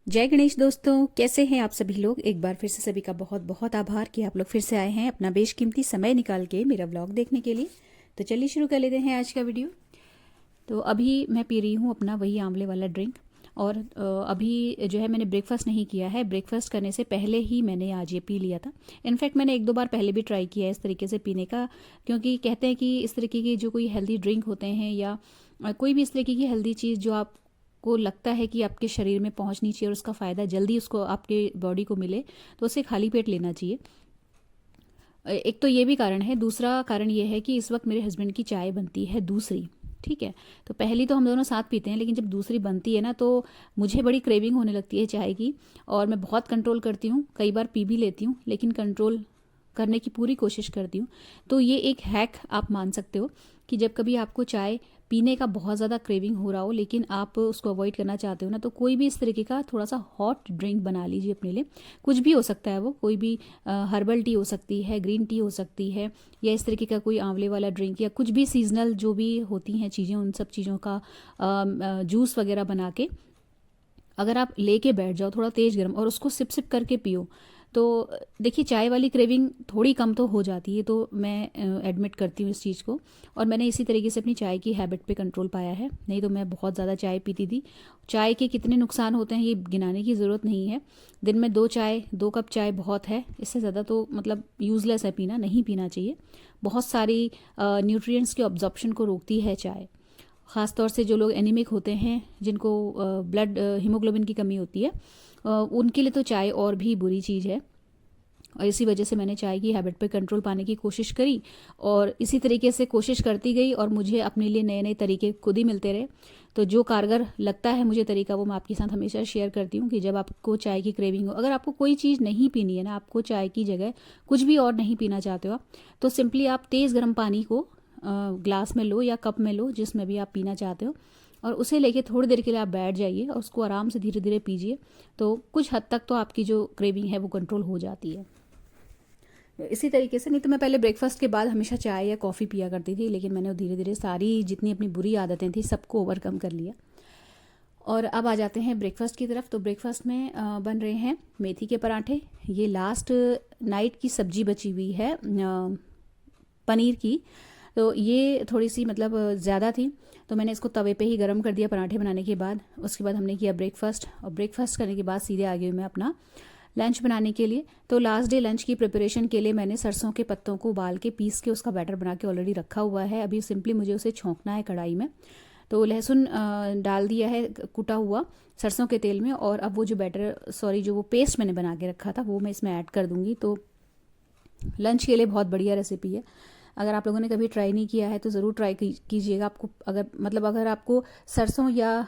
जय गणेश दोस्तों, कैसे हैं आप सभी लोग। एक बार फिर से सभी का बहुत बहुत आभार कि आप लोग फिर से आए हैं अपना बेशकीमती समय निकाल के मेरा व्लॉग देखने के लिए। तो चलिए शुरू कर लेते हैं आज का वीडियो। तो अभी मैं पी रही हूँ अपना वही आंवले वाला ड्रिंक। और अभी जो है मैंने ब्रेकफास्ट नहीं किया है। ब्रेकफास्ट करने से पहले ही मैंने आज ये पी लिया था। इनफैक्ट मैंने एक दो बार पहले भी ट्राई किया है इस तरीके से पीने का, क्योंकि कहते हैं कि इस तरीके की जो कोई हेल्दी ड्रिंक होते हैं या कोई भी इस तरीके की हेल्दी चीज़ जो आपको लगता है कि आपके शरीर में पहुंचनी चाहिए और उसका फ़ायदा जल्दी उसको आपके बॉडी को मिले, तो उसे खाली पेट लेना चाहिए। एक तो ये भी कारण है। दूसरा कारण ये है कि इस वक्त मेरे हस्बैंड की चाय बनती है दूसरी। ठीक है, तो पहली तो हम दोनों साथ पीते हैं, लेकिन जब दूसरी बनती है ना तो मुझे बड़ी क्रेविंग होने लगती है चाय की। और मैं बहुत कंट्रोल करती हूँ, कई बार पी भी लेती हूँ, लेकिन कंट्रोल करने की पूरी कोशिश करती हूँ। तो ये एक हैक आप मान सकते हो कि जब कभी आपको चाय पीने का बहुत ज़्यादा क्रेविंग हो रहा हो लेकिन आप उसको अवॉइड करना चाहते हो ना, तो कोई भी इस तरीके का थोड़ा सा हॉट ड्रिंक बना लीजिए अपने लिए। कुछ भी हो सकता है वो, कोई भी हर्बल टी हो सकती है, ग्रीन टी हो सकती है, या इस तरीके का कोई आंवले वाला ड्रिंक, या कुछ भी सीजनल जो भी होती हैं चीज़ें, उन सब चीज़ों का जूस वगैरह बना के अगर आप लेके बैठ जाओ थोड़ा तेज़ गर्म और उसको सिप सिप करके पियो, तो देखिए चाय वाली क्रेविंग थोड़ी कम तो हो जाती है। तो मैं एडमिट करती हूँ इस चीज़ को। और मैंने इसी तरीके से अपनी चाय की हैबिट पे कंट्रोल पाया है। नहीं तो मैं बहुत ज़्यादा चाय पीती थी। चाय के कितने नुकसान होते हैं ये गिनाने की ज़रूरत नहीं है। दिन में 2 कप चाय बहुत है, इससे ज़्यादा तो मतलब यूज़लेस है पीना, नहीं पीना चाहिए। बहुत सारी न्यूट्रिएंट्स के ऑब्जॉर्प्शन को रोकती है चाय। ख़ास तौर से जो लोग एनीमिक होते हैं, जिनको ब्लड हीमोग्लोबिन की कमी होती है, उनके लिए तो चाय और भी बुरी चीज़ है। और इसी वजह से मैंने चाय की हैबिट पे कंट्रोल पाने की कोशिश करी और इसी तरीके से कोशिश करती गई और मुझे अपने लिए नए नए तरीके खुद ही मिलते रहे। तो जो कारगर लगता है मुझे तरीका, वो मैं आपके साथ हमेशा शेयर करती हूँ कि जब आपको चाय की क्रेविंग हो, अगर आपको कोई चीज़ नहीं पीनी है ना, आपको चाय की जगह कुछ भी और नहीं पीना चाहते हो आप, तो सिंपली आप तेज़ गर्म पानी को ग्लास में लो या कप में लो, जिसमें भी आप पीना चाहते हो, और उसे लेके थोड़ी देर के लिए आप बैठ जाइए और उसको आराम से धीरे धीरे पीजिए। तो कुछ हद तक तो आपकी जो क्रेविंग है वो कंट्रोल हो जाती है। इसी तरीके से, नहीं तो मैं पहले ब्रेकफास्ट के बाद हमेशा चाय या कॉफ़ी पिया करती थी, लेकिन मैंने धीरे धीरे सारी जितनी अपनी बुरी आदतें थी सबको ओवरकम कर लिया। और अब आ जाते हैं ब्रेकफास्ट की तरफ। तो ब्रेकफास्ट में बन रहे हैं मेथी के पराठे। ये लास्ट नाइट की सब्जी बची हुई है पनीर की। तो ये थोड़ी सी मतलब ज़्यादा थी, तो मैंने इसको तवे पे ही गर्म कर दिया पराठे बनाने के बाद। उसके बाद हमने किया ब्रेकफास्ट, और ब्रेकफास्ट करने के बाद सीधे आ गई मैं अपना लंच बनाने के लिए। तो लास्ट डे लंच की प्रिपरेशन के लिए मैंने सरसों के पत्तों को उबाल के पीस के उसका बैटर बना के ऑलरेडी रखा हुआ है। अभी सिंपली मुझे उसे छौंकना है कढ़ाई में। तो लहसुन डाल दिया है कुटा हुआ सरसों के तेल में, और अब वो जो बैटर, सॉरी, जो वो पेस्ट मैंने बना के रखा था वो मैं इसमें ऐड कर दूंगी। तो लंच के लिए बहुत बढ़िया रेसिपी है। अगर आप लोगों ने कभी ट्राई नहीं किया है तो ज़रूर ट्राई कीजिएगा। आपको अगर आपको सरसों या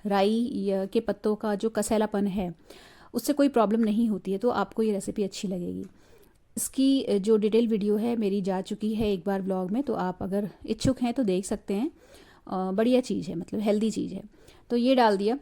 राई या के पत्तों का जो कसैलापन है उससे कोई प्रॉब्लम नहीं होती है, तो आपको ये रेसिपी अच्छी लगेगी। इसकी जो डिटेल वीडियो है मेरी जा चुकी है एक बार ब्लॉग में, तो आप अगर इच्छुक हैं तो देख सकते हैं। बढ़िया चीज़ है, मतलब हेल्दी चीज़ है। तो ये डाल दिया।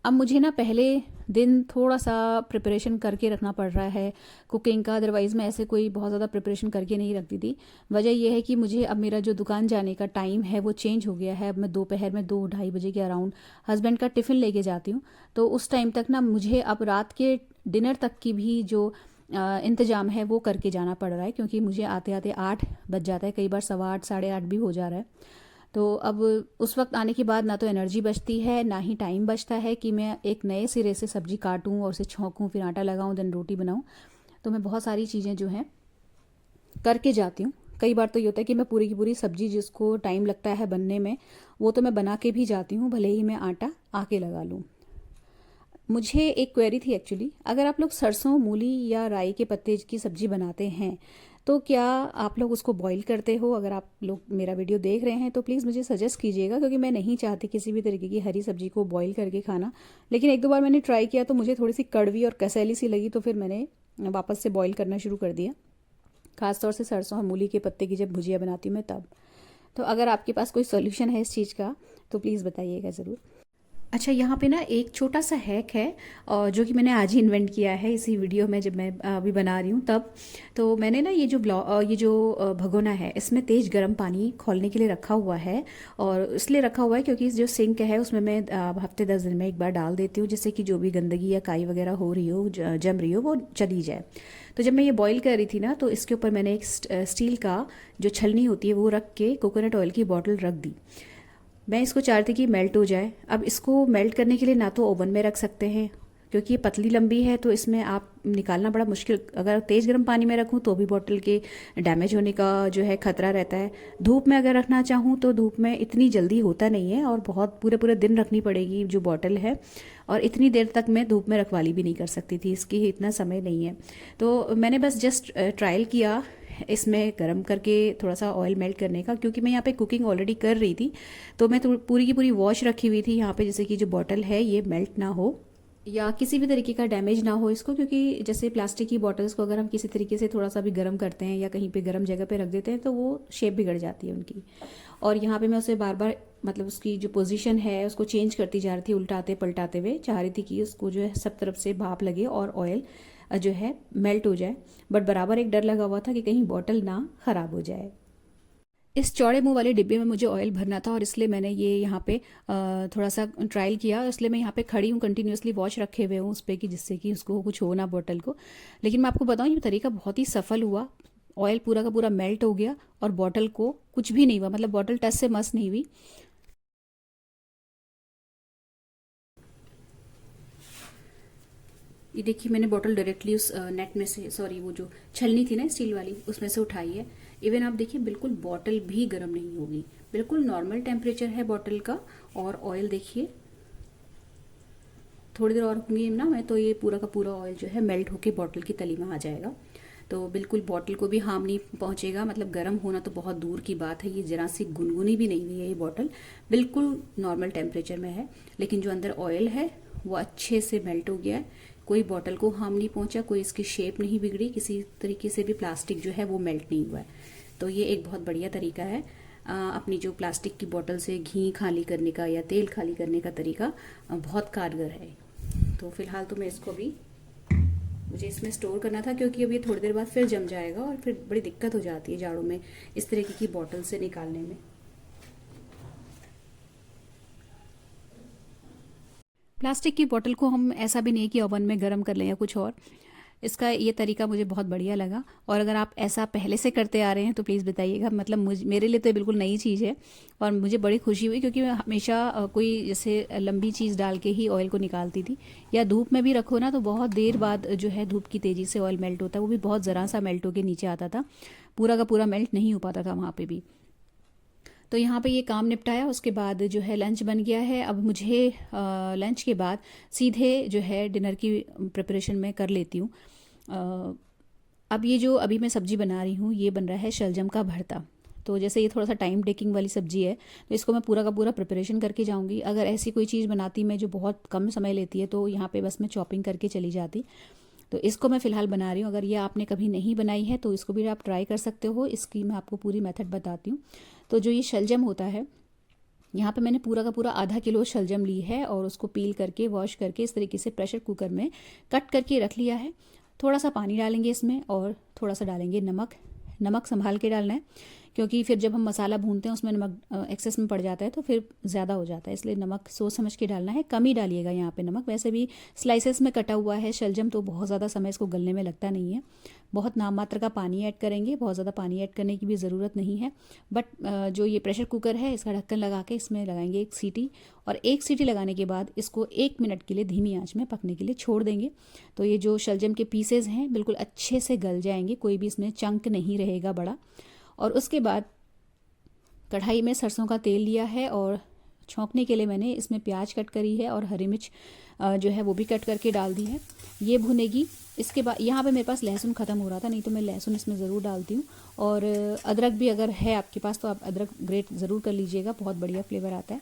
अब मुझे ना पहले दिन थोड़ा सा प्रिपरेशन करके रखना पड़ रहा है कुकिंग का, अदरवाइज़ मैं ऐसे कोई बहुत ज़्यादा प्रिपरेशन करके नहीं रखती थी। वजह यह है कि मुझे अब मेरा जो दुकान जाने का टाइम है वो चेंज हो गया है। अब मैं दोपहर में 2-2:30 बजे के अराउंड हस्बैंड का टिफ़िन लेके जाती हूँ। तो उस टाइम तक ना मुझे अब रात के डिनर तक की भी जो इंतज़ाम है वो करके जाना पड़ रहा है, क्योंकि मुझे आते आते 8 बज जाता है, कई बार 8:15 8:30 भी हो जा रहा है। तो अब उस वक्त आने के बाद ना तो एनर्जी बचती है, ना ही टाइम बचता है कि मैं एक नए सिरे से सब्जी काटूं और उसे छौंकूं, फिर आटा लगाऊं, देन रोटी बनाऊं। तो मैं बहुत सारी चीज़ें जो हैं करके जाती हूँ। कई बार तो ये होता है कि मैं पूरी की पूरी सब्जी जिसको टाइम लगता है बनने में, वो तो मैं बना के भी जाती हूँ, भले ही मैं आटा आके लगा लूँ। मुझे एक क्वेरी थी एक्चुअली, अगर आप लोग सरसों, मूली या राई के पत्ते की सब्जी बनाते हैं तो क्या आप लोग उसको बॉईल करते हो? अगर आप लोग मेरा वीडियो देख रहे हैं तो प्लीज़ मुझे सजेस्ट कीजिएगा, क्योंकि मैं नहीं चाहती किसी भी तरीके की हरी सब्जी को बॉईल करके खाना। लेकिन एक दो बार मैंने ट्राई किया तो मुझे थोड़ी सी कड़वी और कसैली सी लगी, तो फिर मैंने वापस से बॉईल करना शुरू कर दिया। खासतौर से सरसों और मूली के पत्ते की जब भुजिया बनाती हूँ मैं तब। तो अगर आपके पास कोई सोल्यूशन है इस चीज़ का तो प्लीज़ बताइएगा ज़रूर। अच्छा, यहाँ पे ना एक छोटा सा हैक है और जो कि मैंने आज ही इन्वेंट किया है इसी वीडियो में, जब मैं अभी बना रही हूँ तब। तो मैंने ना ये जो भगोना है इसमें तेज़ गर्म पानी खौलने के लिए रखा हुआ है। और इसलिए रखा हुआ है क्योंकि जो सिंक है उसमें मैं हफ्ते 10 दिन में एक बार डाल देती हूँ, जिससे कि जो भी गंदगी या काई वगैरह हो रही हो, जम रही हो, वो चली जाए। तो जब मैं ये बॉईल कर रही थी ना, तो इसके ऊपर मैंने एक स्टील का जो छलनी होती है वो रख के कोकोनट ऑयल की बॉटल रख दी। मैं इसको चाह रही थी कि मेल्ट हो जाए। अब इसको मेल्ट करने के लिए ना तो ओवन में रख सकते हैं, क्योंकि ये पतली लंबी है तो इसमें आप निकालना बड़ा मुश्किल। अगर तेज़ गर्म पानी में रखूँ तो भी बॉटल के डैमेज होने का जो है खतरा रहता है। धूप में अगर रखना चाहूँ तो धूप में इतनी जल्दी होता नहीं है, और बहुत पूरे पूरे दिन रखनी पड़ेगी जो बॉटल है। और इतनी देर तक मैं धूप में रखवाली भी नहीं कर सकती थी, इसकी इतना समय नहीं है। तो मैंने बस जस्ट ट्रायल किया इसमें गरम करके थोड़ा सा ऑयल मेल्ट करने का, क्योंकि मैं यहाँ पे कुकिंग ऑलरेडी कर रही थी। तो मैं तो पूरी की पूरी वॉश रखी हुई थी यहाँ पे, जैसे कि जो बॉटल है ये मेल्ट ना हो या किसी भी तरीके का डैमेज ना हो इसको। क्योंकि जैसे प्लास्टिक की बॉटल्स को अगर हम किसी तरीके से थोड़ा सा भी गर्म करते हैं या कहीं पे गर्म जगह पे रख देते हैं तो वो शेप बिगड़ जाती है उनकी। और यहाँ पे मैं उसे बार बार मतलब उसकी जो पोजीशन है उसको चेंज करती जा रही थी, उल्टाते पलटाते हुए चाह रही थी कि उसको जो है सब तरफ से भाप लगे और ऑयल जो है मेल्ट हो जाए। बट बराबर एक डर लगा हुआ था कि कहीं बॉटल ना ख़राब हो जाए। इस चौड़े मुंह वाले डिब्बे में मुझे ऑयल भरना था, और इसलिए मैंने ये यहाँ पे थोड़ा सा ट्रायल किया। इसलिए मैं यहाँ पे खड़ी हूँ, कंटिन्यूसली वॉच रखे हुए हूँ उस पर, कि जिससे कि उसको कुछ हो ना बॉटल को। लेकिन मैं आपको बताऊँ ये तरीका बहुत ही सफल हुआ। ऑयल पूरा का पूरा मेल्ट हो गया और बॉटल को कुछ भी नहीं हुआ, मतलब बॉटल टच से मस नहीं हुई। ये देखिए मैंने बॉटल डायरेक्टली उस नेट में से, सॉरी वो जो छलनी थी ना स्टील वाली, उसमें से उठाई है। इवन आप देखिए बिल्कुल बॉटल भी गर्म नहीं होगी, बिल्कुल नॉर्मल टेम्परेचर है बॉटल का। और ऑयल देखिए, थोड़ी देर और होंगी ना मैं तो ये पूरा का पूरा ऑयल जो है मेल्ट होके बॉटल की तली में आ जाएगा। तो बिल्कुल बॉटल को भी हार्म नहीं पहुंचेगा, मतलब गर्म होना तो बहुत दूर की बात है। ये जरा सी गुनगुनी भी नहीं हुई है ये बॉटल, बिल्कुल नॉर्मल टेम्परेचर में है। लेकिन जो अंदर ऑयल है वो अच्छे से मेल्ट हो गया है, कोई बॉटल को हार्म नहीं पहुंचा, कोई इसकी शेप नहीं बिगड़ी, किसी तरीके से भी प्लास्टिक जो है वो मेल्ट नहीं हुआ है। तो ये एक बहुत बढ़िया तरीका है अपनी जो प्लास्टिक की बॉटल से घी खाली करने का या तेल खाली करने का तरीका बहुत कारगर है। तो फिलहाल तो मैं इसको भी, मुझे इसमें स्टोर करना था क्योंकि अब ये थोड़ी देर बाद फिर जम जाएगा और फिर बड़ी दिक्कत हो जाती है जाड़ों में इस तरीके की बॉटल से निकालने में। प्लास्टिक की बोतल को हम ऐसा भी नहीं कि ओवन में गर्म कर लें या कुछ और। इसका ये तरीका मुझे बहुत बढ़िया लगा, और अगर आप ऐसा पहले से करते आ रहे हैं तो प्लीज़ बताइएगा। मतलब मेरे लिए तो ये बिल्कुल नई चीज़ है और मुझे बड़ी खुशी हुई, क्योंकि मैं हमेशा कोई जैसे लंबी चीज़ डाल के ही ऑयल को निकालती थी। या धूप में भी रखो ना तो बहुत देर बाद जो है धूप की तेज़ी से ऑयल मेल्ट होता है, वो भी बहुत ज़रा सा मेल्ट होकर नीचे आता था, पूरा का पूरा मेल्ट नहीं हो पाता था वहाँ पर भी। तो यहाँ पे ये काम निपटाया, उसके बाद जो है लंच बन गया है। अब मुझे लंच के बाद सीधे जो है डिनर की प्रिपरेशन में कर लेती हूँ। अब ये जो अभी मैं सब्ज़ी बना रही हूँ ये बन रहा है शलजम का भरता। तो जैसे ये थोड़ा सा टाइम टेकिंग वाली सब्ज़ी है तो इसको मैं पूरा का पूरा प्रिपरेशन करके जाऊँगी। अगर ऐसी कोई चीज़ बनाती मैं जो बहुत कम समय लेती है तो यहाँ पे बस मैं चॉपिंग करके चली जाती। तो इसको मैं फ़िलहाल बना रही हूँ। अगर ये आपने कभी नहीं बनाई है तो इसको भी आप ट्राई कर सकते हो, इसकी मैं आपको पूरी मेथड बताती हूँ। तो जो ये शलजम होता है, यहाँ पे मैंने पूरा का पूरा आधा किलो शलजम ली है और उसको पील करके वॉश करके इस तरीके से प्रेशर कुकर में कट करके रख लिया है। थोड़ा सा पानी डालेंगे इसमें और थोड़ा सा डालेंगे नमक। नमक संभाल के डालना है, क्योंकि फिर जब हम मसाला भूनते हैं उसमें नमक एक्सेस में पड़ जाता है तो फिर ज़्यादा हो जाता है, इसलिए नमक सोच समझ के डालना है। कम ही डालिएगा यहाँ पे नमक। वैसे भी स्लाइसेस में कटा हुआ है शलजम तो बहुत ज़्यादा समय इसको गलने में लगता नहीं है। बहुत नाम मात्र का पानी ऐड करेंगे, बहुत ज़्यादा पानी ऐड करने की भी ज़रूरत नहीं है। बट जो ये प्रेशर कुकर है इसका ढक्कन लगा के इसमें लगाएंगे एक सीटी, और एक सीटी लगाने के बाद इसको 1 मिनट के लिए धीमी आंच में पकने के लिए छोड़ देंगे। तो ये जो शलजम के पीसेज हैं बिल्कुल अच्छे से गल जाएंगे, कोई भी इसमें चंक नहीं रहेगा बड़ा। और उसके बाद कढ़ाई में सरसों का तेल लिया है और छौंकने के लिए मैंने इसमें प्याज कट करी है और हरी मिर्च जो है वो भी कट करके डाल दी है। ये भुनेगी। इसके बाद यहाँ पे मेरे पास लहसुन ख़त्म हो रहा था, नहीं तो मैं लहसुन इसमें ज़रूर डालती हूँ। और अदरक भी अगर है आपके पास तो आप अदरक ग्रेट ज़रूर कर लीजिएगा, बहुत बढ़िया फ्लेवर आता है।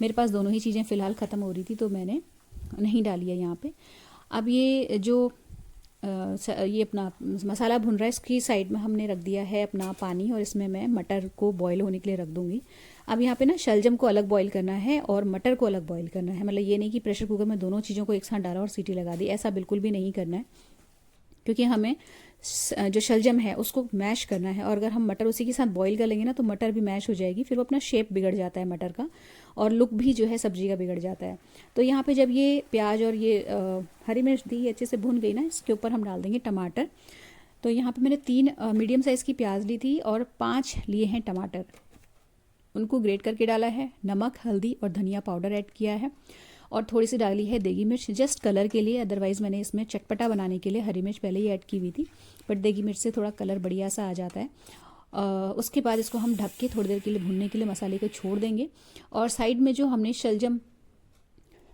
मेरे पास दोनों ही चीज़ें फ़िलहाल ख़त्म हो रही थी तो मैंने नहीं डाली है यहाँ पर। अब ये जो ये अपना मसाला भुन रहा है, इसकी साइड में हमने रख दिया है अपना पानी, और इसमें मैं मटर को बॉईल होने के लिए रख दूंगी। अब यहाँ पे ना शलजम को अलग बॉईल करना है और मटर को अलग बॉईल करना है। मतलब ये नहीं कि प्रेशर कुकर में दोनों चीज़ों को एक साथ डाला और सीटी लगा दी, ऐसा बिल्कुल भी नहीं करना है, क्योंकि हमें जो शलजम है उसको मैश करना है। और अगर हम मटर उसी के साथ बॉईल कर लेंगे ना तो मटर भी मैश हो जाएगी, फिर वो अपना शेप बिगड़ जाता है मटर का, और लुक भी जो है सब्जी का बिगड़ जाता है। तो यहाँ पे जब ये प्याज और ये हरी मिर्च दी अच्छे से भुन गई ना, इसके ऊपर हम डाल देंगे टमाटर। तो यहाँ पे मैंने 3 मीडियम साइज़ की प्याज ली थी और 5 लिए हैं टमाटर, उनको ग्रेट करके डाला है। नमक, हल्दी और धनिया पाउडर ऐड किया है, और थोड़ी सी डाली है देगी मिर्च जस्ट कलर के लिए। अदरवाइज़ मैंने इसमें चटपटा बनाने के लिए हरी मिर्च पहले ही ऐड की हुई थी, बट देगी मिर्च से थोड़ा कलर बढ़िया सा आ जाता है। उसके बाद इसको हम ढक के थोड़ी देर के लिए भुनने के लिए मसाले को छोड़ देंगे। और साइड में जो हमने शलजम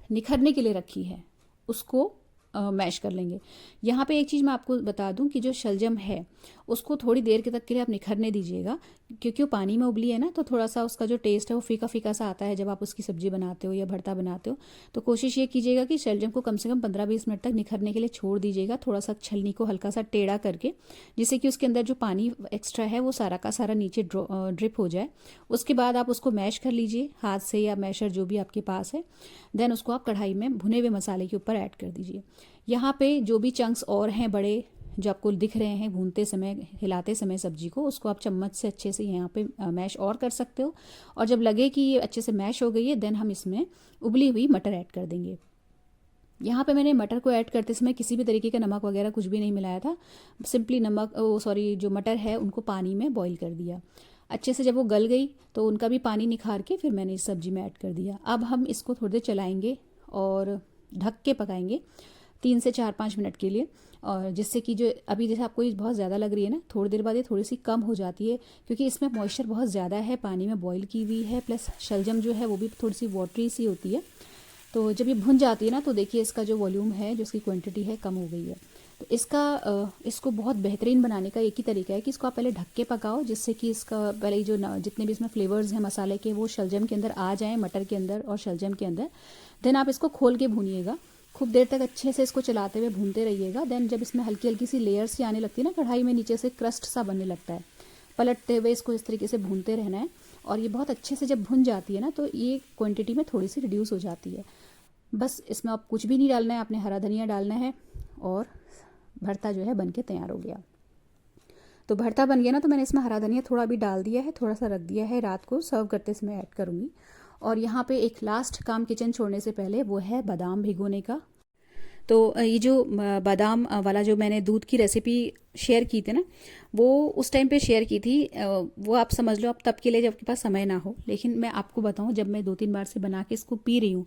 निखरने के लिए रखी है उसको मैश कर लेंगे। यहाँ पे एक चीज़ मैं आपको बता दूं कि जो शलजम है उसको थोड़ी देर के तक के लिए आप निखरने दीजिएगा, क्योंकि वो पानी में उबली है ना, तो थोड़ा सा उसका जो टेस्ट है वो फीका फीका सा आता है जब आप उसकी सब्जी बनाते हो या भरता बनाते हो। तो कोशिश ये कीजिएगा कि शलजम को कम से कम 15-20 मिनट तक निखरने के लिए छोड़ दीजिएगा, थोड़ा सा छलनी को हल्का सा टेढ़ा करके, जिससे कि उसके अंदर जो पानी एक्स्ट्रा है वो सारा का सारा नीचे ड्रिप हो जाए। उसके बाद आप उसको मैश कर लीजिए हाथ से या मैशर जो भी आपके पास है। देन उसको आप कढ़ाई में भुने हुए मसाले के ऊपर ऐड कर दीजिए। यहाँ पे जो भी चंक्स और हैं बड़े जो आपको दिख रहे हैं भूनते समय, हिलाते समय सब्जी को, उसको आप चम्मच से अच्छे से यहाँ पे मैश और कर सकते हो। और जब लगे कि ये अच्छे से मैश हो गई है, देन हम इसमें उबली हुई मटर ऐड कर देंगे। यहाँ पे मैंने मटर को ऐड करते समय किसी भी तरीके का नमक वगैरह कुछ भी नहीं मिलाया था, सिंपली जो मटर है उनको पानी में बॉईल कर दिया। अच्छे से जब वो गल गई तो उनका भी पानी निखार के फिर मैंने इस सब्जी में ऐड कर दिया। अब हम इसको थोड़ी देर चलाएंगे और ढक के पकाएंगे 3 से 4-5 मिनट के लिए, और जिससे कि जो अभी जैसे आपको ये बहुत ज़्यादा लग रही है ना, थोड़ी देर बाद ये थोड़ी सी कम हो जाती है, क्योंकि इसमें मॉइस्चर बहुत ज़्यादा है, पानी में बॉईल की हुई है, प्लस शलजम जो है वो भी थोड़ी सी वाटरी सी होती है। तो जब ये भुन जाती है ना तो देखिए इसका जो वॉल्यूम है, जो इसकी क्वांटिटी है, कम हो गई है। तो इसको बहुत बेहतरीन बनाने का एक ही तरीका है कि इसको आप पहले ढक के पकाओ, जिससे कि इसका पहले जो जितने भी इसमें फ्लेवर्स हैं मसाले के वो शलजम के अंदर आ जाएँ, मटर के अंदर और शलजम के अंदर। देन आप इसको खोल के भूनिएगा, खूब देर तक अच्छे से इसको चलाते हुए भूनते रहिएगा। देन जब इसमें हल्की हल्की सी लेयर्स सी आने लगती है ना कढ़ाई में, नीचे से क्रस्ट सा बनने लगता है, पलटते हुए इसको इस तरीके से भूनते रहना है। और ये बहुत अच्छे से जब भुन जाती है ना तो ये क्वांटिटी में थोड़ी सी रिड्यूस हो जाती है। बस इसमें आप कुछ भी नहीं डालना है, आपने हरा धनिया डालना है और भरता जो है बन के तैयार हो गया। तो भरता बन गया ना, तो मैंने इसमें हरा धनिया थोड़ा भी डाल दिया है, थोड़ा सा रख दिया है, रात को सर्व करते समय ऐड करूँगी। और यहाँ पे एक लास्ट काम किचन छोड़ने से पहले, वो है बादाम भिगोने का। तो ये जो बादाम वाला जो मैंने दूध की रेसिपी शेयर की थी ना, वो उस टाइम पे शेयर की थी, वो आप समझ लो आप तब के लिए जब आपके पास समय ना हो। लेकिन मैं आपको बताऊं, जब मैं 2-3 बार से बना के इसको पी रही हूँ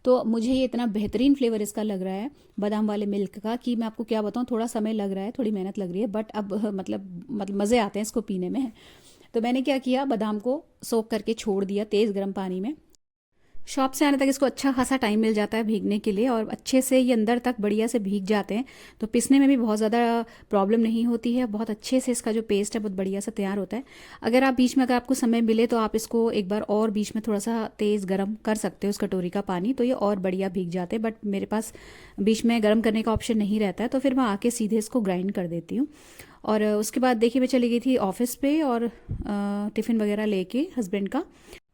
तो मुझे ये इतना बेहतरीन फ्लेवर इसका लग रहा है बादाम वाले मिल्क का, कि मैं आपको क्या बताऊं, थोड़ा समय लग रहा है, थोड़ी मेहनत लग रही है, बट अब मतलब मज़े आते हैं इसको पीने में। तो मैंने क्या किया, बादाम को सोक करके छोड़ दिया तेज़ गर्म पानी में। शॉप से आने तक इसको अच्छा खासा टाइम मिल जाता है भीगने के लिए, और अच्छे से ये अंदर तक बढ़िया से भीग जाते हैं, तो पिसने में भी बहुत ज़्यादा प्रॉब्लम नहीं होती है। बहुत अच्छे से इसका जो पेस्ट है बहुत बढ़िया सा तैयार होता है। अगर आप बीच में, अगर आपको समय मिले तो आप इसको एक बार और बीच में थोड़ा सा तेज़ गर्म कर सकते हो उस कटोरी का पानी, तो ये और बढ़िया भीग जाते हैं। बट मेरे पास बीच में गर्म करने का ऑप्शन नहीं रहता है, तो फिर मैं आके सीधे इसको ग्राइंड कर देती हूँ। और उसके बाद देखिए मैं चली गई थी ऑफिस पे, और टिफ़िन वगैरह लेके हस्बैंड का।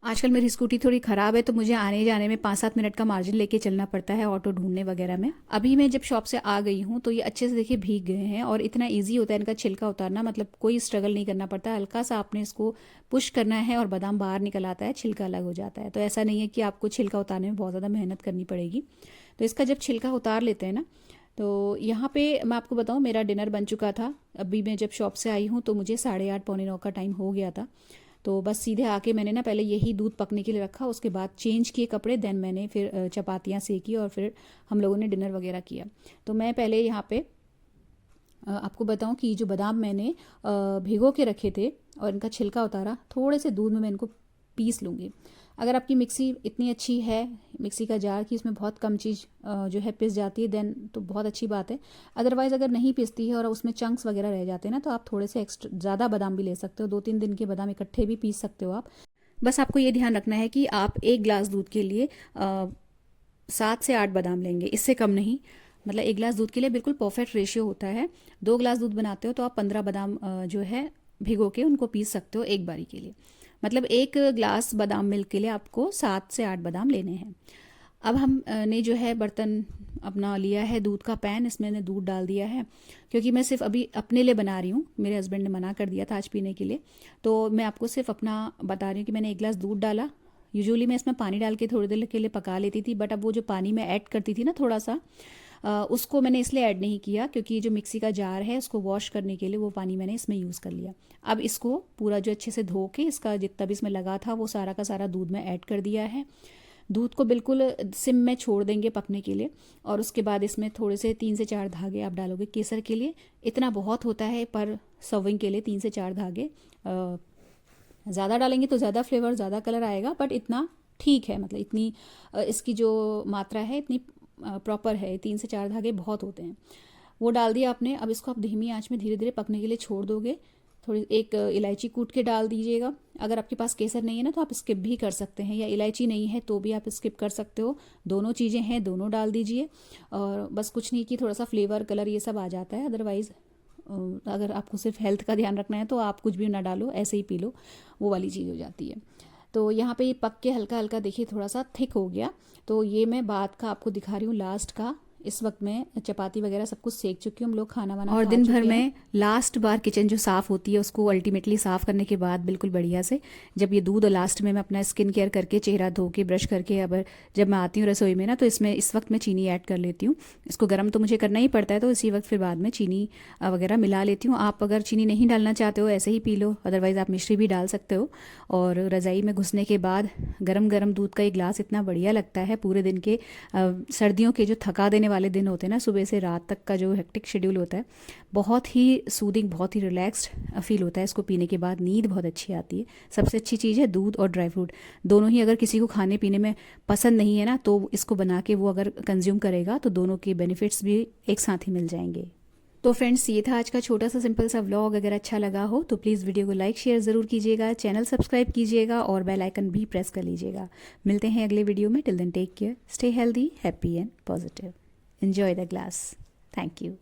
आजकल मेरी स्कूटी थोड़ी ख़राब है, तो मुझे आने जाने में 5-7 मिनट का मार्जिन लेके चलना पड़ता है ऑटो ढूंढने वगैरह में। अभी मैं जब शॉप से आ गई हूँ तो ये अच्छे से देखिए भीग गए हैं, और इतना इजी होता है इनका छिलका उतारना, मतलब कोई स्ट्रगल नहीं करना पड़ता। हल्का सा आपने इसको पुश करना है और बादाम बाहर निकल आता है, छिलका अलग हो जाता है। तो ऐसा नहीं है कि आपको छिलका उतारने में बहुत ज़्यादा मेहनत करनी पड़ेगी। तो इसका जब छिलका उतार लेते हैं ना, तो यहाँ पे मैं आपको बताऊँ, मेरा डिनर बन चुका था। अभी मैं जब शॉप से आई हूँ तो मुझे 8:30 पौने 9 का टाइम हो गया था। तो बस सीधे आके मैंने ना पहले यही दूध पकने के लिए रखा, उसके बाद चेंज किए कपड़े, देन मैंने फिर चपातियाँ सेकी और फिर हम लोगों ने डिनर वगैरह किया। तो मैं पहले यहाँ पे आपको बताऊं कि जो बादाम मैंने भिगो के रखे थे और इनका छिलका उतारा, थोड़े से दूध में मैं इनको पीस लूँगी। अगर आपकी मिक्सी इतनी अच्छी है, मिक्सी का जार, कि इसमें बहुत कम चीज़ जो है पिस जाती है, देन तो बहुत अच्छी बात है। अदरवाइज़ अगर नहीं पिसती है और उसमें चंक्स वगैरह रह जाते हैं ना, तो आप थोड़े से एक्स्ट्रा ज़्यादा बादाम भी ले सकते हो, 2-3 दिन के बादाम इकट्ठे भी पीस सकते हो आप। बस आपको ये ध्यान रखना है कि आप 1 गिलास दूध के लिए 7 से 8 बादाम लेंगे, इससे कम नहीं। मतलब 1 गिलास दूध के लिए बिल्कुल परफेक्ट रेशियो होता है। 2 गिलास दूध बनाते हो तो आप 15 बादाम जो है भिगो के उनको पीस सकते हो एक बारी के लिए। मतलब 1 गिलास बादाम मिल्क के लिए आपको 7 से 8 बादाम लेने हैं। अब हम ने जो है बर्तन अपना लिया है, दूध का पैन, इसमें मैंने दूध डाल दिया है। क्योंकि मैं सिर्फ अभी अपने लिए बना रही हूँ, मेरे हस्बैंड ने मना कर दिया था आज पीने के लिए, तो मैं आपको सिर्फ अपना बता रही हूँ कि मैंने 1 गिलास दूध डाला। यूजुअली मैं इसमें पानी डाल के थोड़ी देर के लिए पका लेती थी, बट अब वो जो पानी मैं ऐड करती थी ना थोड़ा सा, उसको मैंने इसलिए ऐड नहीं किया क्योंकि जो मिक्सी का जार है उसको वॉश करने के लिए वो पानी मैंने इसमें यूज़ कर लिया। अब इसको पूरा जो अच्छे से धो के इसका जितना भी इसमें लगा था वो सारा का सारा दूध में ऐड कर दिया है। दूध को बिल्कुल सिम में छोड़ देंगे पकने के लिए, और उसके बाद इसमें थोड़े से 3 से 4 धागे आप डालोगे केसर के लिए। इतना बहुत होता है पर सर्विंग के लिए, 3 से 4 धागे। ज़्यादा डालेंगे तो ज़्यादा फ्लेवर, ज़्यादा कलर आएगा, बट इतना ठीक है, मतलब इतनी इसकी जो मात्रा है इतनी प्रॉपर है। 3 से 4 धागे बहुत होते हैं। वो डाल दिया आपने। अब इसको आप धीमी आंच में धीरे धीरे पकने के लिए छोड़ दोगे। थोड़ी एक इलायची कूट के डाल दीजिएगा। अगर आपके पास केसर नहीं है ना तो आप स्किप भी कर सकते हैं, या इलायची नहीं है तो भी आप स्किप कर सकते हो। दोनों चीज़ें हैं, दोनों डाल दीजिए। और बस कुछ नहीं कि थोड़ा सा फ्लेवर, कलर ये सब आ जाता है। अदरवाइज़ अगर आपको सिर्फ हेल्थ का ध्यान रखना है तो आप कुछ भी ना डालो, ऐसे ही पी लो, वो वाली चीज़ हो जाती है। तो यहाँ पे ये पक के हल्का हल्का देखिए थोड़ा सा थिक हो गया। तो ये मैं बाद का आपको दिखा रही हूँ, लास्ट का। इस वक्त मैं चपाती वगैरह सब कुछ सेक चुकी हूँ, हम लोग खाना वाना और खा दिन भर चुके हैं। में लास्ट बार किचन जो साफ़ होती है उसको अल्टीमेटली साफ़ करने के बाद बिल्कुल बढ़िया से, जब ये दूध, और लास्ट में मैं अपना स्किन केयर करके, चेहरा धो के, ब्रश करके, अब जब मैं आती हूँ रसोई में ना तो इसमें इस वक्त मैं चीनी ऐड कर लेती हूँ। इसको गर्म तो मुझे करना ही पड़ता है, तो इसी वक्त फिर बाद में चीनी वगैरह मिला लेती हूँ। आप अगर चीनी नहीं डालना चाहते हो ऐसे ही पी लो, अदरवाइज़ आप मिश्री भी डाल सकते हो। और रज़ाई में घुसने के बाद गरम गरम दूध का एक गिलास इतना बढ़िया लगता है। पूरे दिन के सर्दियों के जो थका देने वाले दिन होते हैं ना, सुबह से रात तक का जो हेक्टिक शेड्यूल होता है, बहुत ही सूदिंग, बहुत ही रिलैक्स्ड फील होता है। इसको पीने के बाद नींद बहुत अच्छी आती है। सबसे अच्छी चीज़ है दूध और ड्राई फ्रूट दोनों ही। अगर किसी को खाने पीने में पसंद नहीं है ना तो इसको बना के वो अगर कंज्यूम करेगा तो दोनों के बेनिफिट्स भी एक साथ ही मिल जाएंगे। तो फ्रेंड्स, ये था आज का छोटा सा सिंपल सा व्लॉग। अगर अच्छा लगा हो तो प्लीज़ वीडियो को लाइक शेयर ज़रूर कीजिएगा, चैनल सब्सक्राइब कीजिएगा और बेल आइकन भी प्रेस कर लीजिएगा। मिलते हैं अगले वीडियो में। Till then take care, stay healthy, happy and positive, enjoy the glass. Thank you.